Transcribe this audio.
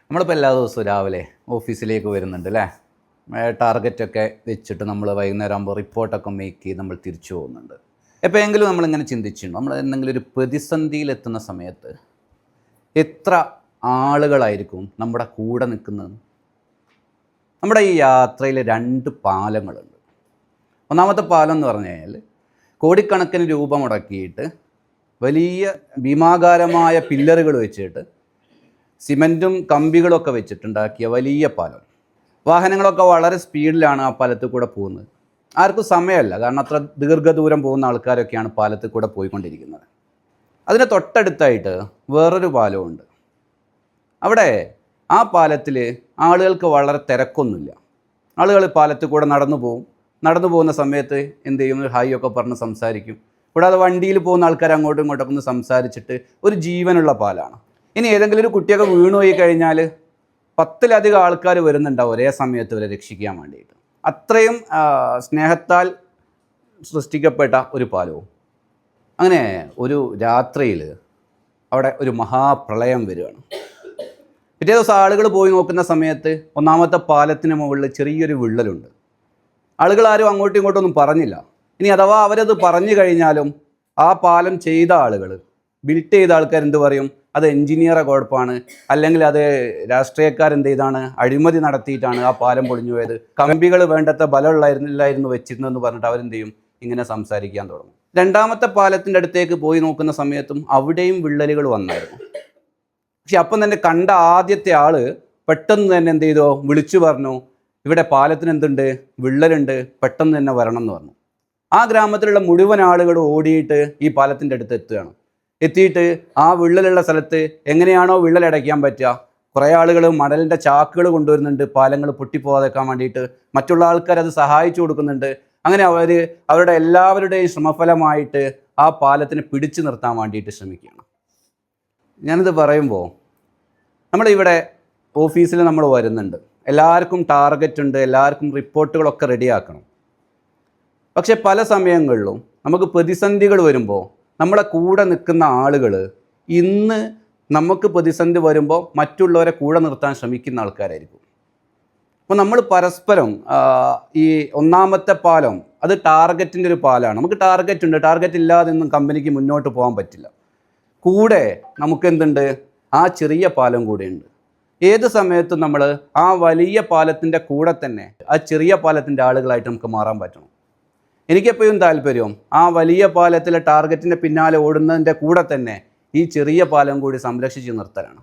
നമ്മളിപ്പോൾ എല്ലാ ദിവസവും രാവിലെ ഓഫീസിലേക്ക് വരുന്നുണ്ട് അല്ലേ? ടാർഗറ്റൊക്കെ വെച്ചിട്ട് നമ്മൾ വൈകുന്നേരം ആകുമ്പോൾ റിപ്പോർട്ടൊക്കെ മേക്ക് ചെയ്ത് നമ്മൾ തിരിച്ചു പോകുന്നുണ്ട്. എപ്പോഴെങ്കിലും നമ്മളിങ്ങനെ ചിന്തിച്ചിട്ടുണ്ടോ, നമ്മൾ എന്തെങ്കിലും ഒരു പ്രതിസന്ധിയിലെത്തുന്ന സമയത്ത് എത്ര ആളുകളായിരിക്കും നമ്മുടെ കൂടെ നിൽക്കുന്നത്? നമ്മുടെ ഈ യാത്രയിൽ 2 പാലങ്ങളുണ്ട്. ഒന്നാമത്തെ പാലം എന്ന് പറഞ്ഞു കഴിഞ്ഞാൽ കോടിക്കണക്കിന് രൂപ മുടക്കിയിട്ട് വലിയ ഭീമാകാരമായ പില്ലറുകൾ വെച്ചിട്ട് സിമൻറ്റും കമ്പികളൊക്കെ വെച്ചിട്ടുണ്ടാക്കിയ വലിയ പാലം. വാഹനങ്ങളൊക്കെ വളരെ സ്പീഡിലാണ് ആ പാലത്തിൽ കൂടെ പോകുന്നത്. ആർക്കും സമയമല്ല, കാരണം അത്ര ദീർഘദൂരം പോകുന്ന ആൾക്കാരൊക്കെയാണ് പാലത്തിൽ കൂടെ പോയിക്കൊണ്ടിരിക്കുന്നത്. അതിന് തൊട്ടടുത്തായിട്ട് വേറൊരു പാലമുണ്ട്. അവിടെ ആ പാലത്തിൽ ആളുകൾക്ക് വളരെ തിരക്കൊന്നുമില്ല. ആളുകൾ പാലത്തിൽ കൂടെ നടന്നു പോകുന്ന സമയത്ത് എന്ത് ചെയ്യും, ഹായ് ഒക്കെ പറഞ്ഞ് സംസാരിക്കും. കൂടാതെ വണ്ടിയിൽ പോകുന്ന ആൾക്കാർ അങ്ങോട്ടും ഇങ്ങോട്ടൊക്കെ ഒന്ന് സംസാരിച്ചിട്ട് ഒരു ജീവനുള്ള പാലാണ്. ഇനി ഏതെങ്കിലും ഒരു കുട്ടിയൊക്കെ വീണുപോയി കഴിഞ്ഞാൽ 10ലധികം ആൾക്കാർ വരുന്നുണ്ടാവും ഒരേ സമയത്ത് ഇവരെ രക്ഷിക്കാൻ വേണ്ടിയിട്ട്. അത്രയും സ്നേഹത്താൽ സൃഷ്ടിക്കപ്പെട്ട ഒരു പാലവും. അങ്ങനെ ഒരു രാത്രിയിൽ അവിടെ ഒരു മഹാപ്രളയം വരികയാണ്. പിറ്റേ ദിവസം ആളുകൾ പോയി നോക്കുന്ന സമയത്ത് ഒന്നാമത്തെ പാലത്തിന് മുകളിൽ ചെറിയൊരു വിള്ളലുണ്ട്. ആളുകൾ ആരും അങ്ങോട്ടും ഇങ്ങോട്ടൊന്നും പറഞ്ഞില്ല. ഇനി അഥവാ അവരത് പറഞ്ഞു കഴിഞ്ഞാലും ആ പാലം ചെയ്ത ആളുകൾ, ബിൽറ്റ് ചെയ്ത ആൾക്കാർ എന്ത് പറയും? അത് എൻജിനീയറെ കുഴപ്പമാണ്, അല്ലെങ്കിൽ അത് രാഷ്ട്രീയക്കാരെന്ത് ചെയ്താണ്, അഴിമതി നടത്തിയിട്ടാണ് ആ പാലം പൊളിഞ്ഞു പോയത്, കമ്പികൾ വേണ്ടത്ര ബലമുള്ളായിരുന്നു വെച്ചിരുന്നെന്ന് പറഞ്ഞിട്ട് അവരെന്ത് ചെയ്യും, ഇങ്ങനെ സംസാരിക്കാൻ തുടങ്ങും. രണ്ടാമത്തെ പാലത്തിൻ്റെ അടുത്തേക്ക് പോയി നോക്കുന്ന സമയത്തും അവിടെയും വിള്ളലുകൾ വന്നായിരുന്നു. പക്ഷെ അപ്പം തന്നെ കണ്ട ആദ്യത്തെ ആൾ പെട്ടെന്ന് തന്നെ എന്ത് ചെയ്തോ, വിളിച്ചു പറഞ്ഞു, ഇവിടെ പാലത്തിന് എന്തുണ്ട്, വിള്ളലുണ്ട്, പെട്ടെന്ന് തന്നെ വരണം എന്ന് പറഞ്ഞു. ആ ഗ്രാമത്തിലുള്ള മുഴുവൻ ആളുകൾ ഓടിയിട്ട് ഈ പാലത്തിൻ്റെ അടുത്ത് എത്തുകയാണ്. എത്തിയിട്ട് ആ വിള്ളലുള്ള സ്ഥലത്ത് എങ്ങനെയാണോ വിള്ളലടയ്ക്കാൻ പറ്റുക, കുറേ ആളുകൾ മണലിൻ്റെ ചാക്കുകൾ കൊണ്ടുവരുന്നുണ്ട് പാലങ്ങൾ പൊട്ടിപ്പോകാതെക്കാൻ വേണ്ടിയിട്ട്. മറ്റുള്ള ആൾക്കാർ അത് സഹായിച്ചു കൊടുക്കുന്നുണ്ട്. അങ്ങനെ അവരുടെ എല്ലാവരുടെയും ശ്രമഫലമായിട്ട് ആ പാലത്തിനെ പിടിച്ചു നിർത്താൻ വേണ്ടിയിട്ട് ശ്രമിക്കുകയാണ്. ഞാനിത് പറയുമ്പോൾ നമ്മളിവിടെ ഓഫീസിൽ നമ്മൾ വരുന്നുണ്ട്, എല്ലാവർക്കും ടാർഗറ്റ് ഉണ്ട്, എല്ലാവർക്കും റിപ്പോർട്ടുകളൊക്കെ റെഡിയാക്കണം. പക്ഷെ പല സമയങ്ങളിലും നമുക്ക് പ്രതിസന്ധികൾ വരുമ്പോൾ നമ്മളെ കൂടെ നിൽക്കുന്ന ആളുകൾ ഇന്ന് നമുക്ക് പ്രതിസന്ധി വരുമ്പോൾ മറ്റുള്ളവരെ കൂടെ നിർത്താൻ ശ്രമിക്കുന്ന ആൾക്കാരായിരിക്കും. അപ്പോൾ നമ്മൾ പരസ്പരം ഈ ഒന്നാമത്തെ പാലം അത് ടാർഗറ്റിൻ്റെ ഒരു പാലമാണ്. നമുക്ക് ടാർഗറ്റ് ഉണ്ട്, ടാർഗറ്റ് ഇല്ലാതെ ഒന്നും കമ്പനിക്ക് മുന്നോട്ട് പോകാൻ പറ്റില്ല. കൂടെ നമുക്കെന്തുണ്ട്, ആ ചെറിയ പാലം കൂടെയുണ്ട്. ഏത് സമയത്തും നമ്മൾ ആ വലിയ പാലത്തിൻ്റെ കൂടെ തന്നെ ആ ചെറിയ പാലത്തിൻ്റെ ആളുകളായിട്ട് നമുക്ക് മാറാൻ പറ്റണം. എനിക്കെപ്പോഴും താല്പര്യം ആ വലിയ പാലത്തിലെ ടാർഗറ്റിൻ്റെ പിന്നാലെ ഓടുന്നതിൻ്റെ കൂടെ തന്നെ ഈ ചെറിയ പാലം കൂടി സംരക്ഷിച്ച് നിർത്തലാണ്.